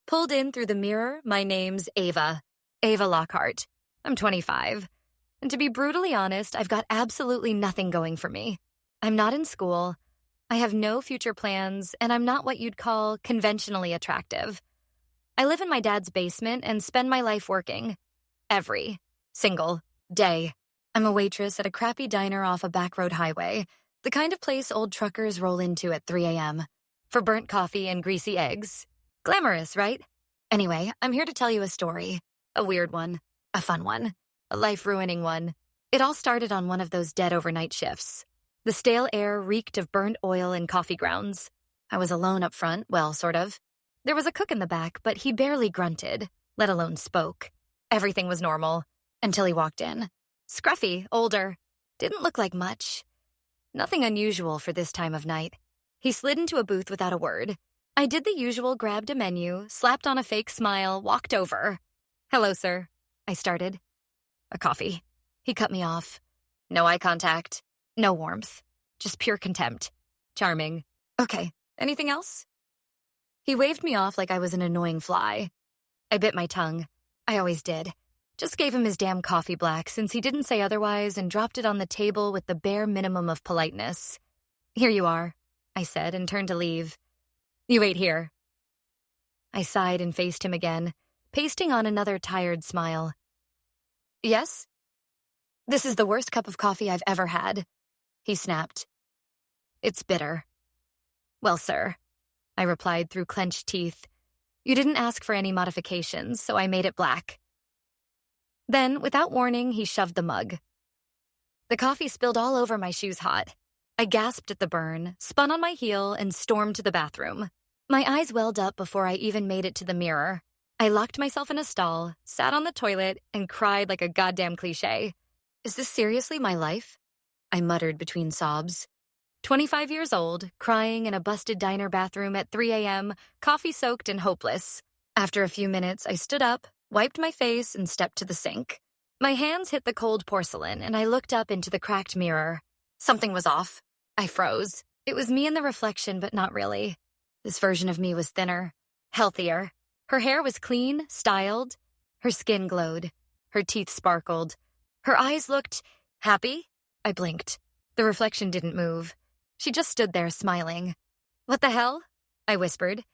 Pulled in through the mirror, my name's Ava Lockheart. I'm 25. And to be brutally honest, I've got absolutely nothing going for me. I'm not in school, I have no future plans, and I'm not what you'd call conventionally attractive. I live in my dad's basement and spend my life working. Every single day. I'm a waitress at a crappy diner off a backroad highway, the kind of place old truckers roll into at 3 a.m. for burnt coffee and greasy eggs. Glamorous, right? Anyway, I'm here to tell you a story. A weird one. A fun one. A life-ruining one. It all started on one of those dead overnight shifts. The stale air reeked of burnt oil and coffee grounds. I was alone up front, well, sort of. There was a cook in the back, but he barely grunted, let alone spoke. Everything was normal, until he walked in. Scruffy, older. Didn't look like much. Nothing unusual for this time of night. He slid into a booth without a word. I did the usual, grabbed a menu, slapped on a fake smile, walked over. "Hello, sir," I started. "A coffee." He cut me off. No eye contact. No warmth. Just pure contempt. Charming. "Okay, anything else?" He waved me off like I was an annoying fly. I bit my tongue. I always did. Just gave him his damn coffee black since he didn't say otherwise and dropped it on the table with the bare minimum of politeness. "Here you are," I said and turned to leave. "You ate here." I sighed and faced him again, pasting on another tired smile. "Yes?" "This is the worst cup of coffee I've ever had," he snapped. "It's bitter." "Well, sir," I replied through clenched teeth, "you didn't ask for any modifications, so I made it black." Then, without warning, he shoved the mug. The coffee spilled all over my shoes hot. I gasped at the burn, spun on my heel, and stormed to the bathroom. My eyes welled up before I even made it to the mirror. I locked myself in a stall, sat on the toilet, and cried like a goddamn cliché. Is this seriously my life? I muttered between sobs. 25 years old, crying in a busted diner bathroom at 3 a.m., coffee-soaked and hopeless. After a few minutes, I stood up, wiped my face, and stepped to the sink. My hands hit the cold porcelain, and I looked up into the cracked mirror. Something was off. I froze. It was me in the reflection, but not really. This version of me was thinner, healthier. Her hair was clean, styled. Her skin glowed. Her teeth sparkled. Her eyes looked happy. I blinked. The reflection didn't move. She just stood there, smiling. "What the hell?" I whispered.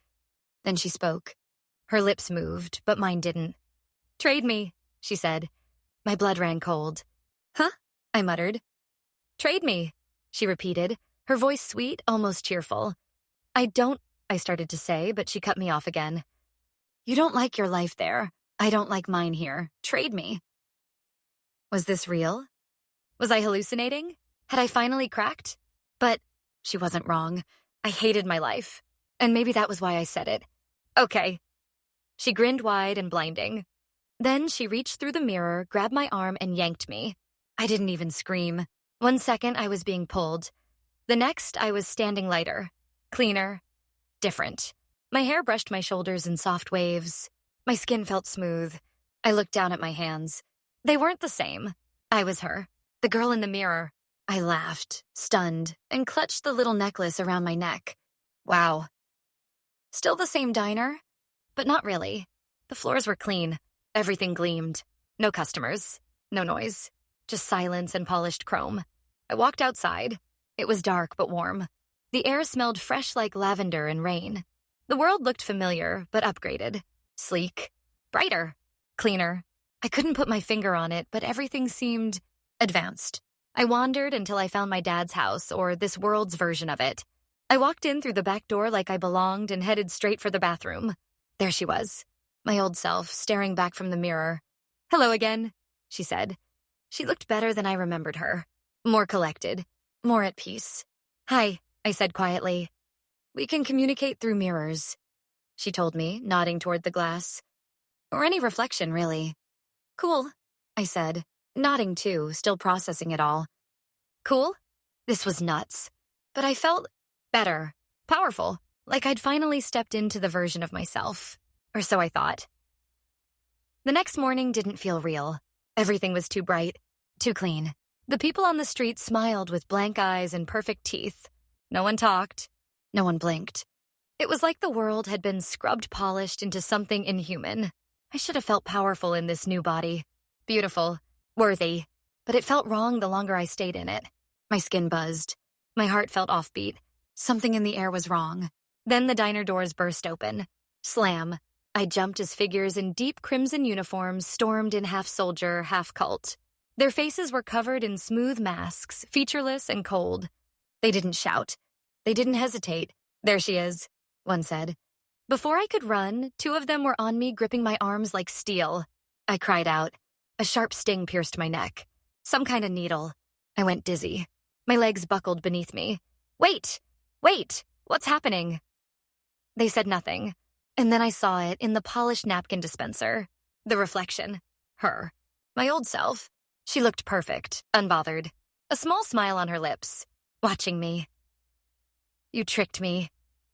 Then she spoke. Her lips moved, but mine didn't. "Trade me," she said. My blood ran cold. "Huh?" I muttered. "Trade me," she repeated, her voice sweet, almost cheerful. I started to say, but she cut me off again. "You don't like your life there. I don't like mine here. Trade me." Was this real? Was I hallucinating? Had I finally cracked? But she wasn't wrong. I hated my life. And maybe that was why I said it. "Okay." She grinned wide and blinding. Then she reached through the mirror, grabbed my arm, and yanked me. I didn't even scream. 1 second, I was being pulled. The next, I was standing lighter, cleaner, different. My hair brushed my shoulders in soft waves. My skin felt smooth. I looked down at my hands. They weren't the same. I was her, the girl in the mirror. I laughed, stunned, and clutched the little necklace around my neck. Wow. Still the same diner? But not really. The floors were clean. Everything gleamed. No customers. No noise. Just silence and polished chrome. I walked outside. It was dark but warm. The air smelled fresh like lavender and rain. The world looked familiar, but upgraded. Sleek. Brighter. Cleaner. I couldn't put my finger on it, but everything seemed advanced. I wandered until I found my dad's house, or this world's version of it. I walked in through the back door like I belonged and headed straight for the bathroom. There she was, my old self, staring back from the mirror. "Hello again," she said. She looked better than I remembered her. More collected. More at peace. "Hi," I said quietly. "We can communicate through mirrors," she told me, nodding toward the glass. "Or any reflection, really." "Cool," I said, nodding too, still processing it all. Cool? This was nuts. But I felt better, powerful, like I'd finally stepped into the version of myself. Or so I thought. The next morning didn't feel real. Everything was too bright, too clean. The people on the street smiled with blank eyes and perfect teeth. No one talked. No one blinked. It was like the world had been scrubbed polished into something inhuman. I should have felt powerful in this new body. Beautiful. Worthy. But it felt wrong the longer I stayed in it. My skin buzzed. My heart felt offbeat. Something in the air was wrong. Then the diner doors burst open. Slam. I jumped as figures in deep crimson uniforms stormed in half soldier, half cult. Their faces were covered in smooth masks, featureless and cold. They didn't shout. They didn't hesitate. There she is, one said. Before I could run, two of them were on me, gripping my arms like steel. I cried out. A sharp sting pierced my neck. Some kind of needle. I went dizzy. My legs buckled beneath me. Wait! Wait! What's happening? They said nothing. And then I saw it in the polished napkin dispenser. The reflection. Her. My old self. She looked perfect, unbothered. A small smile on her lips. Watching me. You tricked me,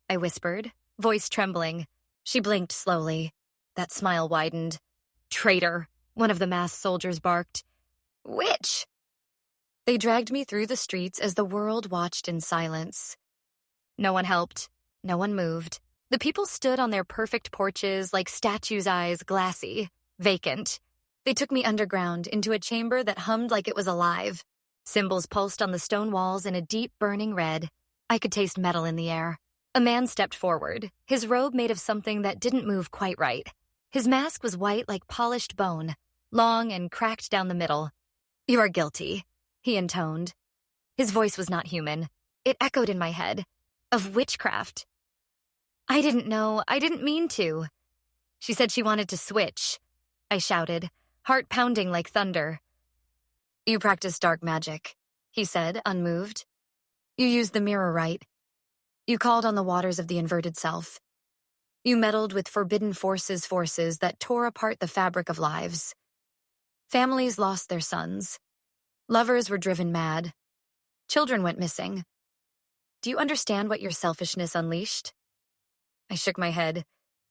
I whispered, voice trembling. She blinked slowly. That smile widened. Traitor, one of the masked soldiers barked. Witch! They dragged me through the streets as the world watched in silence. No one helped. No one moved. The people stood on their perfect porches like statues' eyes, glassy, vacant. They took me underground into a chamber that hummed like it was alive. Symbols pulsed on the stone walls in a deep, burning red. I could taste metal in the air. A man stepped forward, his robe made of something that didn't move quite right. His mask was white like polished bone, long and cracked down the middle. You are guilty, he intoned. His voice was not human. It echoed in my head. Of witchcraft. I didn't know. I didn't mean to. She said she wanted to switch. I shouted, heart pounding like thunder. You practice dark magic, he said, unmoved. You used the mirror right. You called on the waters of the inverted self. You meddled with forbidden forces that tore apart the fabric of lives. Families lost their sons. Lovers were driven mad. Children went missing. Do you understand what your selfishness unleashed? I shook my head,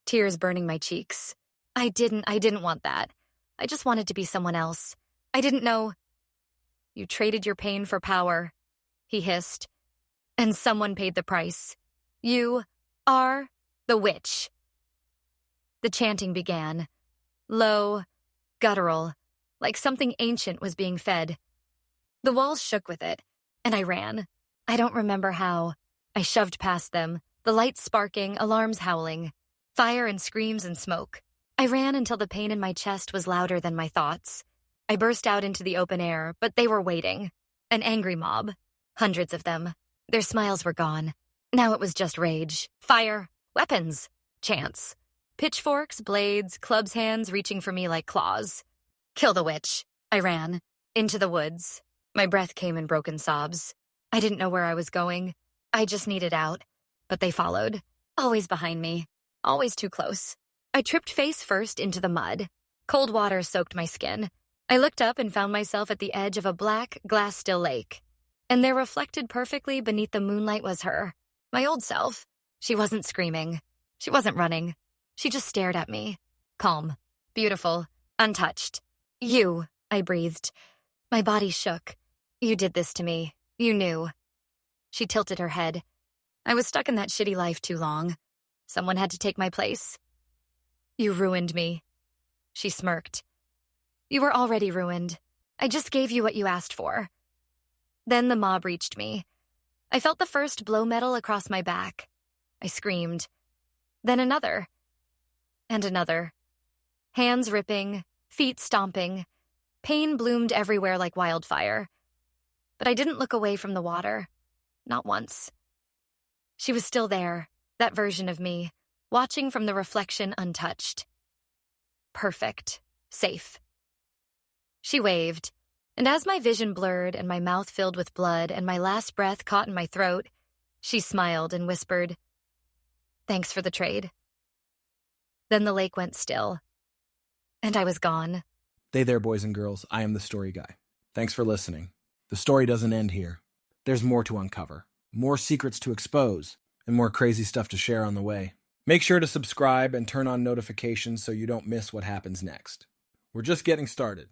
tears burning my cheeks. I didn't want that. I just wanted to be someone else. I didn't know. You traded your pain for power, he hissed. And someone paid the price. You are the witch. The chanting began. Low, guttural, like something ancient was being fed. The walls shook with it, and I ran. I don't remember how. I shoved past them, the lights sparking, alarms howling, fire and screams and smoke. I ran until the pain in my chest was louder than my thoughts. I burst out into the open air, but they were waiting. An angry mob. Hundreds of them. Their smiles were gone. Now it was just rage, fire, weapons, chants. Pitchforks, blades, clubs' hands reaching for me like claws. Kill the witch. I ran. Into the woods. My breath came in broken sobs. I didn't know where I was going. I just needed out. But they followed. Always behind me. Always too close. I tripped face first into the mud. Cold water soaked my skin. I looked up and found myself at the edge of a black, glass-still lake. And there reflected perfectly beneath the moonlight was her. My old self. She wasn't screaming. She wasn't running. She just stared at me. Calm. Beautiful. Untouched. You, I breathed. My body shook. You did this to me. You knew. She tilted her head. I was stuck in that shitty life too long. Someone had to take my place. You ruined me. She smirked. You were already ruined. I just gave you what you asked for. Then the mob reached me. I felt the first blow metal across my back. I screamed. Then another. And another. Hands ripping, feet stomping. Pain bloomed everywhere like wildfire. But I didn't look away from the water. Not once. She was still there, that version of me, watching from the reflection untouched. Perfect. Safe. She waved, and as my vision blurred and my mouth filled with blood and my last breath caught in my throat, she smiled and whispered, "Thanks for the trade." Then the lake went still, and I was gone. Hey there, boys and girls. I am the Story Guy. Thanks for listening. The story doesn't end here. There's more to uncover, more secrets to expose, and more crazy stuff to share on the way. Make sure to subscribe and turn on notifications so you don't miss what happens next. We're just getting started.